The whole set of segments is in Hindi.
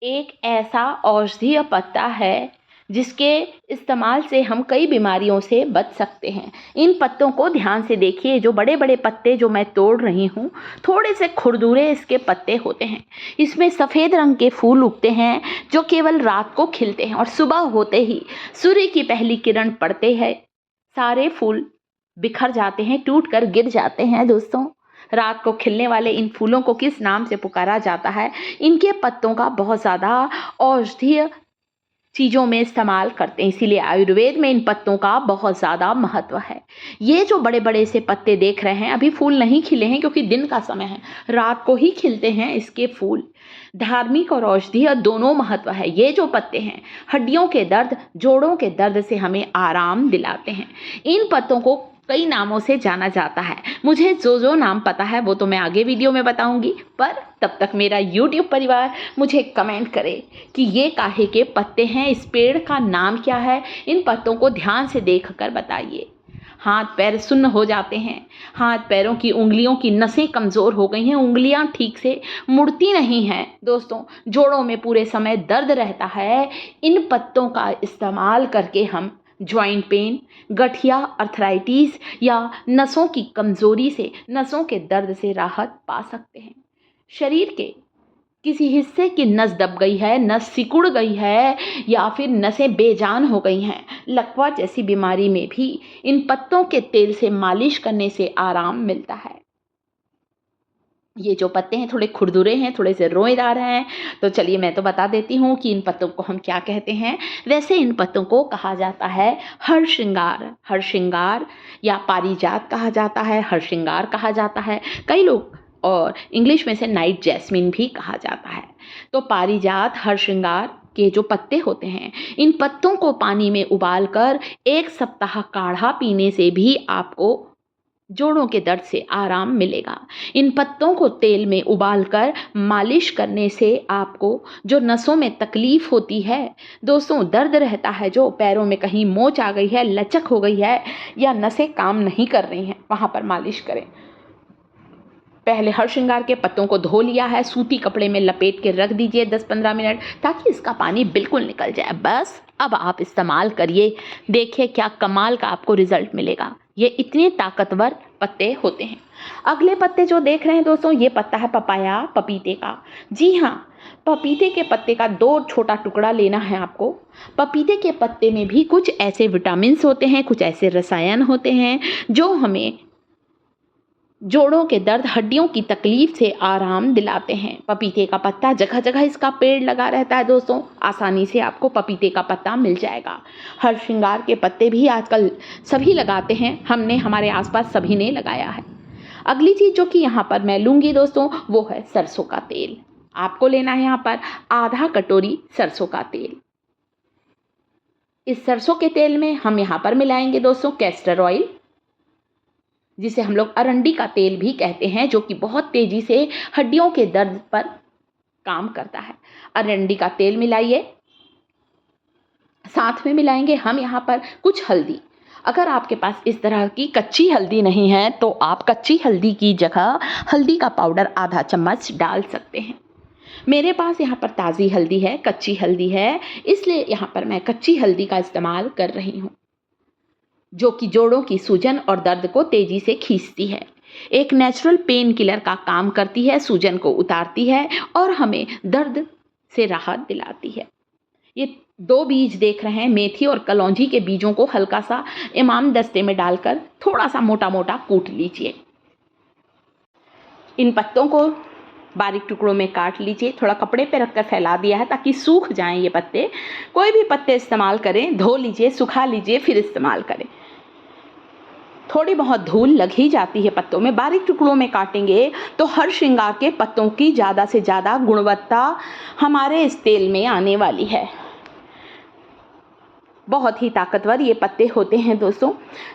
एक ऐसा औषधीय पत्ता है जिसके इस्तेमाल से हम कई बीमारियों से बच सकते हैं। इन पत्तों को ध्यान से देखिए, जो बड़े बड़े पत्ते जो मैं तोड़ रही हूँ, थोड़े से खुरदुरे इसके पत्ते होते हैं। इसमें सफ़ेद रंग के फूल उगते हैं जो केवल रात को खिलते हैं, और सुबह होते ही सूर्य की पहली किरण पड़ते हैं सारे फूल बिखर जाते हैं, टूट कर गिर जाते हैं। दोस्तों, रात को खिलने वाले इन फूलों को किस नाम से पुकारा जाता है? इनके पत्तों का बहुत ज़्यादा औषधीय चीज़ों में इस्तेमाल करते हैं, इसीलिए आयुर्वेद में इन पत्तों का बहुत ज़्यादा महत्व है। ये जो बड़े बड़े से पत्ते देख रहे हैं, अभी फूल नहीं खिले हैं क्योंकि दिन का समय है, रात को ही खिलते हैं इसके फूल। धार्मिक और औषधीय दोनों महत्व है। ये जो पत्ते हैं, हड्डियों के दर्द, जोड़ों के दर्द से हमें आराम दिलाते हैं। इन पत्तों को कई नामों से जाना जाता है। मुझे जो नाम पता है वो तो मैं आगे वीडियो में बताऊंगी, पर तब तक मेरा YouTube परिवार मुझे कमेंट करे कि ये काहे के पत्ते हैं, इस पेड़ का नाम क्या है। इन पत्तों को ध्यान से देख कर बताइए। हाथ पैर सुन्न हो जाते हैं, हाथ पैरों की उंगलियों की नसें कमज़ोर हो गई हैं, उंगलियां ठीक से मुड़ती नहीं हैं। दोस्तों, जोड़ों में पूरे समय दर्द रहता है। इन पत्तों का इस्तेमाल करके हम जॉइंट पेन, गठिया, अर्थराइटिस या नसों की कमज़ोरी से, नसों के दर्द से राहत पा सकते हैं। शरीर के किसी हिस्से की नस दब गई है, नस सिकुड़ गई है, या फिर नसें बेजान हो गई हैं, लकवा जैसी बीमारी में भी इन पत्तों के तेल से मालिश करने से आराम मिलता है। ये जो पत्ते हैं थोड़े खुरदुरे हैं, थोड़े से रोएदार हैं, तो चलिए मैं तो बता देती हूँ कि इन पत्तों को हम क्या कहते हैं। वैसे इन पत्तों को कहा जाता है हरश्रृंगार या पारिजात कहा जाता है, हरश्रृंगार कहा जाता है कई लोग, और इंग्लिश में से नाइट जैस्मिन भी कहा जाता है। तो पारिजात, हरश्रृंगार के जो पत्ते होते हैं, इन पत्तों को पानी में उबालकर 1 सप्ताह काढ़ा पीने से भी आपको जोड़ों के दर्द से आराम मिलेगा। इन पत्तों को तेल में उबालकर मालिश करने से आपको जो नसों में तकलीफ़ होती है, दोस्तों दर्द रहता है, जो पैरों में कहीं मोच आ गई है, लचक हो गई है, या नसें काम नहीं कर रही हैं, वहाँ पर मालिश करें। पहले हरश्रृंगार के पत्तों को धो लिया है, सूती कपड़े में लपेट के रख दीजिए 10-15 मिनट, ताकि इसका पानी बिल्कुल निकल जाए। बस अब आप इस्तेमाल करिए, देखिए क्या कमाल का आपको रिजल्ट मिलेगा। ये इतने ताकतवर पत्ते होते हैं। अगले पत्ते जो देख रहे हैं दोस्तों, ये पत्ता है पपाया, पपीते का। जी हाँ, पपीते के पत्ते का 2 छोटा टुकड़ा लेना है आपको। पपीते के पत्ते में भी कुछ ऐसे विटामिन्स होते हैं, कुछ ऐसे रसायन होते हैं जो हमें जोड़ों के दर्द, हड्डियों की तकलीफ से आराम दिलाते हैं। पपीते का पत्ता, जगह जगह इसका पेड़ लगा रहता है दोस्तों, आसानी से आपको पपीते का पत्ता मिल जाएगा। हरश्रृंगार के पत्ते भी आजकल सभी लगाते हैं, हमने हमारे आसपास सभी ने लगाया है। अगली चीज़ जो कि यहाँ पर मैं लूँगी दोस्तों, वो है सरसों का तेल। आपको लेना है यहाँ पर आधा कटोरी सरसों का तेल। इस सरसों के तेल में हम यहाँ पर मिलाएंगे दोस्तों कैस्टर ऑयल, जिसे हम लोग अरंडी का तेल भी कहते हैं, जो कि बहुत तेज़ी से हड्डियों के दर्द पर काम करता है। अरंडी का तेल मिलाइए, साथ में मिलाएंगे हम यहाँ पर कुछ हल्दी। अगर आपके पास इस तरह की कच्ची हल्दी नहीं है तो आप कच्ची हल्दी की जगह हल्दी का पाउडर आधा चम्मच डाल सकते हैं। मेरे पास यहाँ पर ताज़ी हल्दी है, कच्ची हल्दी है, इसलिए यहाँ पर मैं कच्ची हल्दी का इस्तेमाल कर रही हूँ, जो कि जोड़ों की सूजन और दर्द को तेजी से खींचती है। एक नेचुरल पेन किलर का काम करती है, सूजन को उतारती है और हमें दर्द से राहत दिलाती है। ये 2 बीज देख रहे हैं, मेथी और कलौंजी के बीजों को हल्का सा इमाम दस्ते में डालकर थोड़ा सा मोटा मोटा कूट लीजिए। इन पत्तों को बारीक टुकड़ों में काट लीजिए, थोड़ा कपड़े पे रखकर फैला दिया है ताकि सूख जाएं ये पत्ते। कोई भी पत्ते इस्तेमाल करें, धो लीजिए, सुखा लीजिए, फिर इस्तेमाल करें। थोड़ी बहुत धूल लग ही जाती है पत्तों में। बारीक टुकड़ों में काटेंगे तो हरश्रृंगार के पत्तों की ज़्यादा से ज़्यादा गुणवत्ता हमारे इस तेल में आने वाली है। बहुत ही ताकतवर ये पत्ते होते हैं दोस्तों।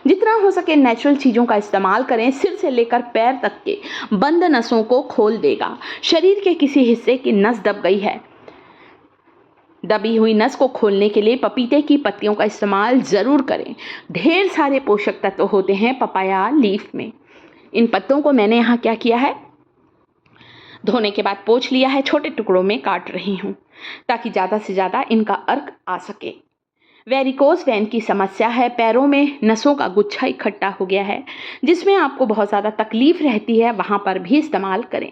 जितना हो सके नेचुरल चीज़ों का इस्तेमाल करें। सिर से लेकर पैर तक के बंद नसों को खोल देगा। शरीर के किसी हिस्से की नस दब गई है, दबी हुई नस को खोलने के लिए पपीते की पत्तियों का इस्तेमाल ज़रूर करें। ढेर सारे पोषक तत्व होते हैं पपाया लीफ में। इन पत्तों को मैंने यहाँ क्या किया है, धोने के बाद पोंछ लिया है, छोटे टुकड़ों में काट रही हूँ। ताकि ज़्यादा से ज़्यादा इनका अर्क आ सके। वेरिकोस वेन की समस्या है, पैरों में नसों का गुच्छा इकट्ठा हो गया है जिसमें आपको बहुत ज़्यादा तकलीफ रहती है, वहाँ पर भी इस्तेमाल करें।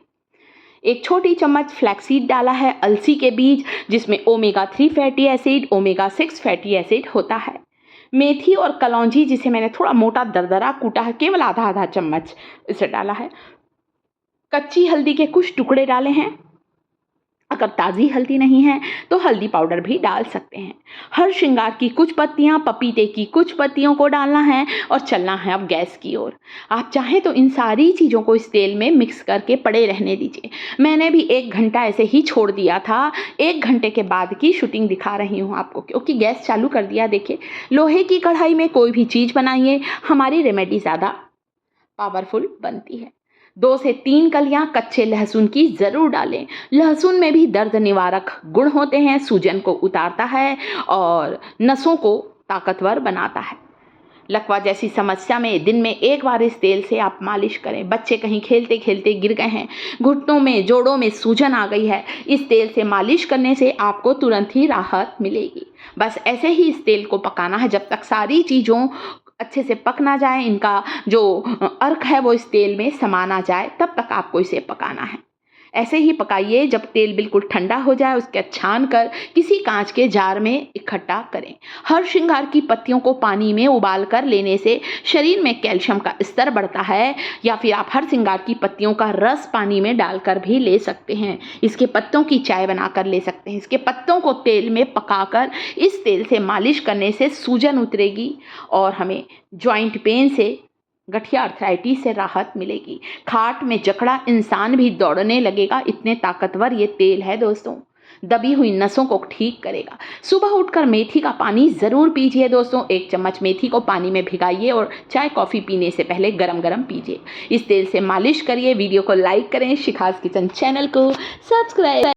एक छोटी चम्मच फ्लैक्सीड डाला है, अलसी के बीज जिसमें omega 3 fatty acid, omega 6 fatty acid होता है। मेथी और कलौंजी जिसे मैंने थोड़ा मोटा दरदरा कूटा है, केवल आधा आधा चम्मच इसे डाला है। कच्ची हल्दी के कुछ टुकड़े डाले हैं, अगर ताज़ी हल्दी नहीं है तो हल्दी पाउडर भी डाल सकते हैं। हर श्रृंगार की कुछ पत्तियां, पपीते की कुछ पत्तियों को डालना है और चलना है अब गैस की ओर। आप चाहें तो इन सारी चीज़ों को इस तेल में मिक्स करके पड़े रहने दीजिए। मैंने भी 1 घंटा ऐसे ही छोड़ दिया था। 1 घंटे के बाद की शूटिंग दिखा रही हूँ आपको, क्योंकि गैस चालू कर दिया। देखिए, लोहे की कढ़ाई में कोई भी चीज़ बनाइए, हमारी रेमेडी ज़्यादा पावरफुल बनती है। 2 से 3 कलियां कच्चे लहसुन की ज़रूर डालें। लहसुन में भी दर्द निवारक गुण होते हैं, सूजन को उतारता है और नसों को ताकतवर बनाता है। लकवा जैसी समस्या में दिन में 1 बार इस तेल से आप मालिश करें। बच्चे कहीं खेलते खेलते गिर गए हैं, घुटनों में, जोड़ों में सूजन आ गई है, इस तेल से मालिश करने से आपको तुरंत ही राहत मिलेगी। बस ऐसे ही इस तेल को पकाना है जब तक सारी चीज़ों अच्छे से पक ना जाए, इनका जो अर्क है वो इस तेल में समा ना जाए, तब तक आपको इसे पकाना है। ऐसे ही पकाइए। जब तेल बिल्कुल ठंडा हो जाए उसके छान कर किसी कांच के जार में इकट्ठा करें। हर श्रृंगार की पत्तियों को पानी में उबाल कर लेने से शरीर में कैल्शियम का स्तर बढ़ता है, या फिर आप हर श्रृंगार की पत्तियों का रस पानी में डालकर भी ले सकते हैं। इसके पत्तों की चाय बनाकर ले सकते हैं। इसके पत्तों को तेल में पकाकर इस तेल से मालिश करने से सूजन उतरेगी और हमें जॉइंट पेन से, गठिया अर्थराइटिस से राहत मिलेगी। खाट में जकड़ा इंसान भी दौड़ने लगेगा, इतने ताकतवर ये तेल है दोस्तों। दबी हुई नसों को ठीक करेगा। सुबह उठकर मेथी का पानी ज़रूर पीजिए दोस्तों। 1 चम्मच मेथी को पानी में भिगाइए और चाय कॉफ़ी पीने से पहले गरम गरम पीजिए। इस तेल से मालिश करिए। वीडियो को लाइक करें, शिखास किचन चैनल को सब्सक्राइब